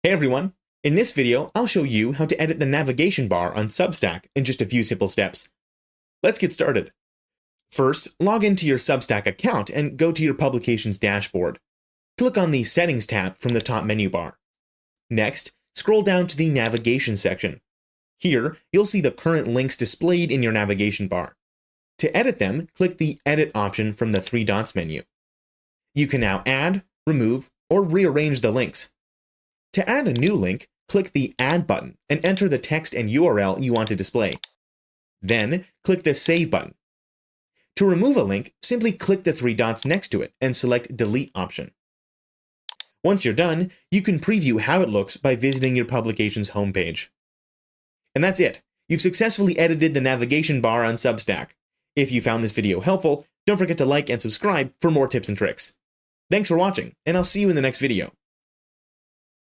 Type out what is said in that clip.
Hey everyone! In this video, I'll show you how to edit the navigation bar on Substack in just a few simple steps. Let's get started. First, log into your Substack account and go to your publications dashboard. Click on the Settings tab from the top menu bar. Next, scroll down to the Navigation section. Here, you'll see the current links displayed in your navigation bar. To edit them, click the Edit option from the three dots menu. You can now add, remove, or rearrange the links. To add a new link, click the Add button and enter the text and URL you want to display. Then, click the Save button. To remove a link, simply click the three dots next to it and select Delete option. Once you're done, you can preview how it looks by visiting your publication's homepage. And that's it. You've successfully edited the navigation bar on Substack. If you found this video helpful, don't forget to like and subscribe for more tips and tricks. Thanks for watching, and I'll see you in the next video.